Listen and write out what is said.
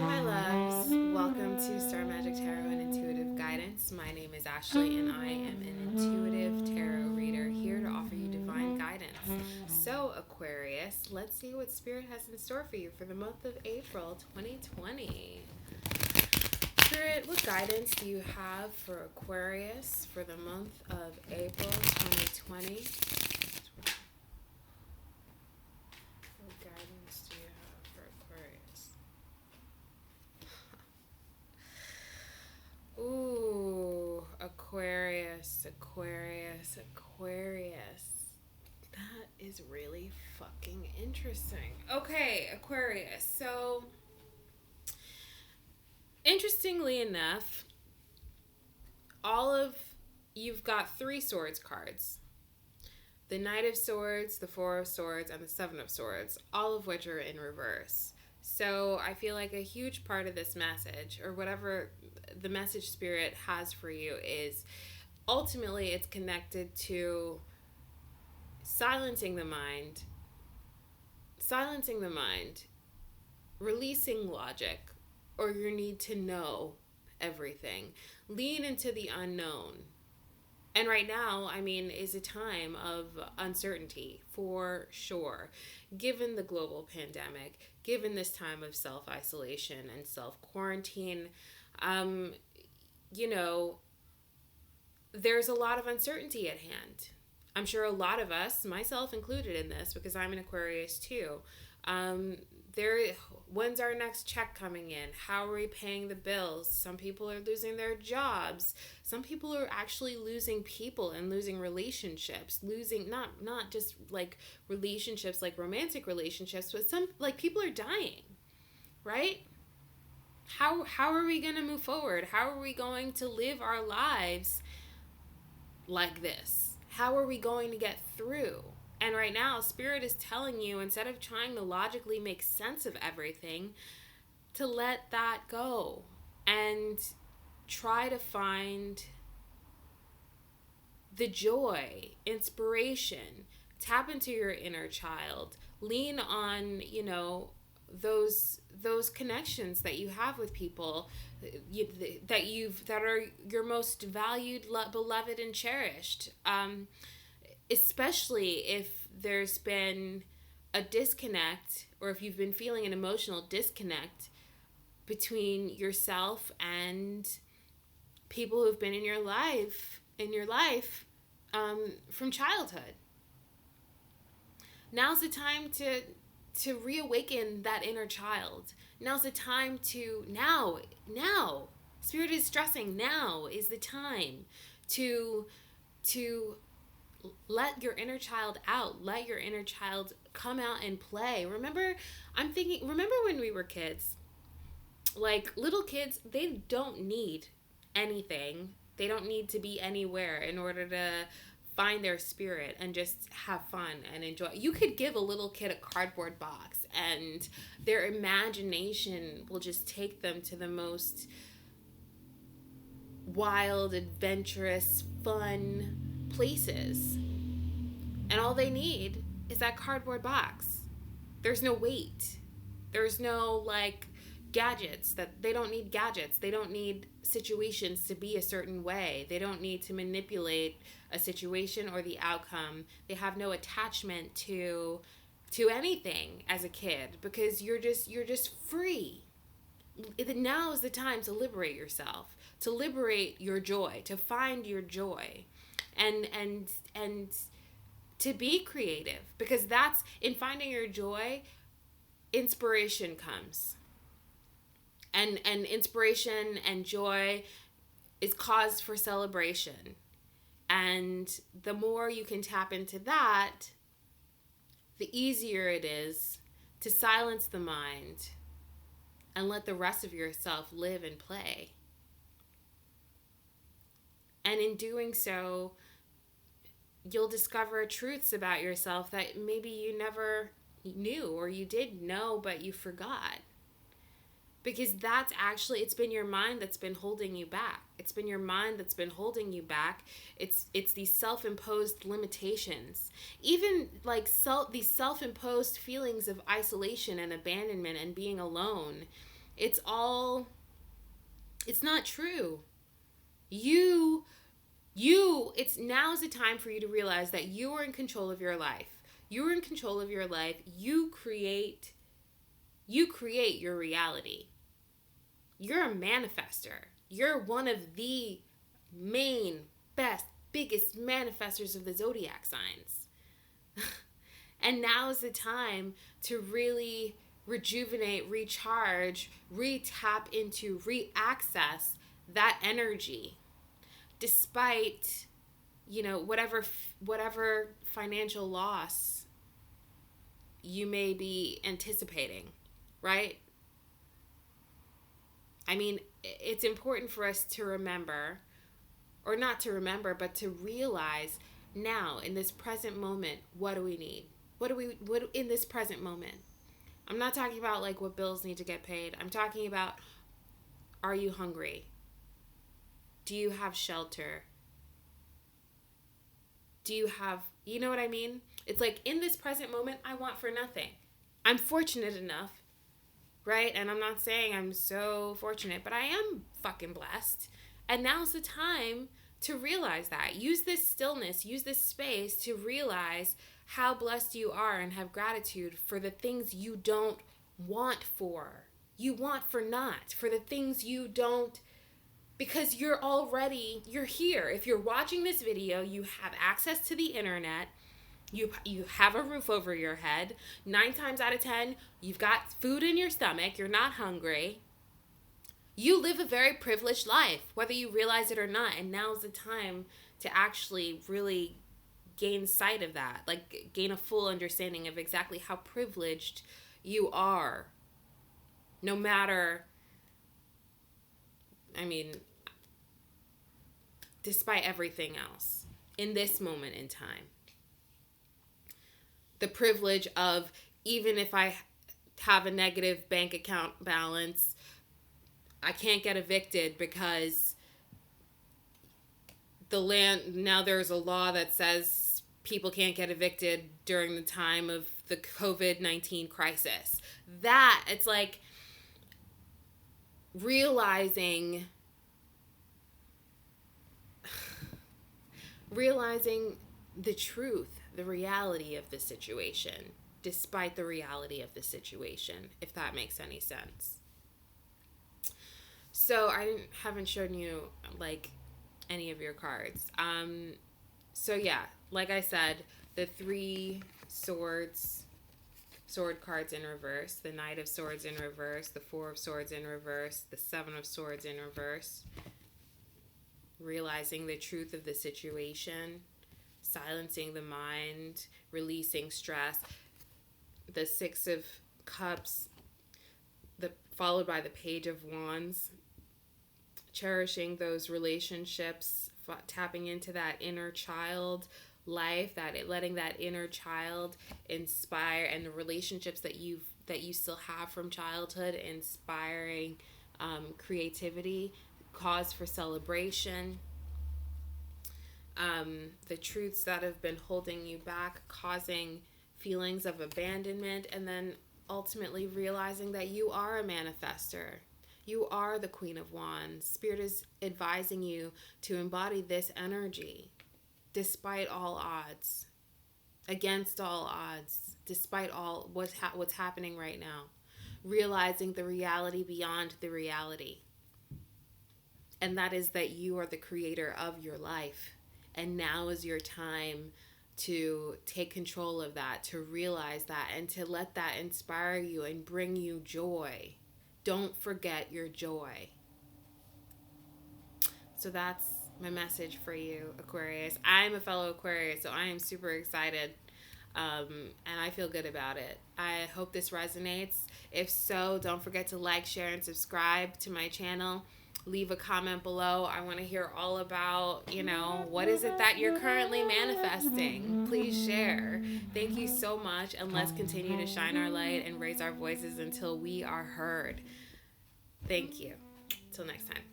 my loves. Welcome to StarMagicTarot and Intuitive Guidance. My name is Ashley, and I am an intuitive tarot reader here to offer you divine guidance. So, Aquarius, let's see what Spirit has in store for you for the month of April 2020. Spirit, what guidance do you have for Aquarius for the month of April 2020? What guidance do you have for Aquarius? Ooh, Aquarius. That is really fucking interesting. Okay, Aquarius. So, interestingly enough, you've got 3 swords cards. The Knight of Swords, the Four of Swords, and the Seven of Swords, all of which are in reverse. So I feel like a huge part of this message, or whatever the message Spirit has for you, is ultimately it's connected to silencing the mind, releasing logic, or your need to know everything. Lean into the unknown. And right now, is a time of uncertainty for sure. Given the global pandemic, given this time of self-isolation and self-quarantine, there's a lot of uncertainty at hand. I'm sure a lot of us, myself included in this, because I'm an Aquarius too, when's our next check coming in? How are we paying the bills? Some people are losing their jobs. Some people are actually losing people and losing relationships, losing not just like relationships, like romantic relationships, but some like people are dying, right? How are we going to move forward? How are we going to live our lives like this? How are we going to get through? And right now, Spirit is telling you, instead of trying to logically make sense of everything, to let that go and try to find the joy, inspiration, tap into your inner child, lean on, those connections that you have with people that are your most valued, beloved, and cherished. Especially if there's been a disconnect, or if you've been feeling an emotional disconnect between yourself and people who've been in your life from childhood. Now's the time to reawaken that inner child. Now's the time to now. Spirit is stressing now is the time to let your inner child out. Let your inner child come out and play. Remember when we were kids? Like, little kids, they don't need anything. They don't need to be anywhere in order to find their spirit and just have fun and enjoy. You could give a little kid a cardboard box and their imagination will just take them to the most wild, adventurous, fun places, and all they need is that cardboard box. There's no weight. There's no gadgets. That they don't need gadgets. They don't need situations to be a certain way. They don't need to manipulate a situation or the outcome. They have no attachment to anything as a kid, because you're just free. Now is the time to liberate yourself, to liberate your joy, to find your joy. And to be creative, because that's in finding your joy, inspiration comes, and inspiration and joy is cause for celebration, and the more you can tap into that, the easier it is to silence the mind and let the rest of yourself live and play. And in doing so, you'll discover truths about yourself that maybe you never knew, or you did know but you forgot. Because that's actually, it's been your mind that's been holding you back. It's been your mind that's been holding you back. It's these self-imposed limitations. Even these self-imposed feelings of isolation and abandonment and being alone. It's not true. Now's the time for you to realize that you are in control of your life. You're in control of your life. You create your reality. You're a manifester. You're one of the main, best, biggest manifestors of the zodiac signs. And now is the time to really rejuvenate, recharge, re-tap into, re-access that energy. Despite, whatever financial loss you may be anticipating, right? I mean, it's important for us to remember, or not to remember, but to realize now, in this present moment, what do we need? What in this present moment? I'm not talking about like what bills need to get paid. I'm talking about, are you hungry? Do you have shelter? Do you have, you know what I mean? It's like, in this present moment, I want for nothing. I'm fortunate enough, right? And I'm not saying I'm so fortunate, but I am fucking blessed. And now's the time to realize that. Use this stillness, use this space to realize how blessed you are and have gratitude for the things you don't want for. You want for not. For the things you don't, because you're here. If you're watching this video, you have access to the internet. You have a roof over your head. 9 times out of 10, you've got food in your stomach. You're not hungry. You live a very privileged life, whether you realize it or not. And now's the time to actually really gain sight of that. Like, gain a full understanding of exactly how privileged you are. No matter, despite everything else, in this moment in time. The privilege of, even if I have a negative bank account balance, I can't get evicted because now there's a law that says people can't get evicted during the time of the COVID-19 crisis. That, it's like realizing the truth, the reality of the situation, despite the reality of the situation, if that makes any sense. So I haven't shown you like any of your cards. So yeah, like I said, the 3 sword cards in reverse, the Knight of Swords in reverse, the 4 of Swords in reverse, the 7 of Swords in reverse. Realizing the truth of the situation, silencing the mind, releasing stress. The 6 of Cups, followed by the Page of Wands. Cherishing those relationships, tapping into that inner child life, letting that inner child inspire, and the relationships that you still have from childhood, inspiring creativity, cause for celebration. The truths that have been holding you back, causing feelings of abandonment, and then ultimately realizing that you are a manifester. You are the Queen of Wands. Spirit is advising you to embody this energy despite all odds, against all odds, despite all what's happening right now. Realizing the reality beyond the reality. And that is that you are the creator of your life. And now is your time to take control of that, to realize that, and to let that inspire you and bring you joy. Don't forget your joy. So that's my message for you, Aquarius. I'm a fellow Aquarius, so I am super excited. And I feel good about it. I hope this resonates. If so, don't forget to like, share, and subscribe to my channel. Leave a comment below. I want to hear all about, what is it that you're currently manifesting? Please share. Thank you so much, and let's continue to shine our light and raise our voices until we are heard. Thank you. Till next time.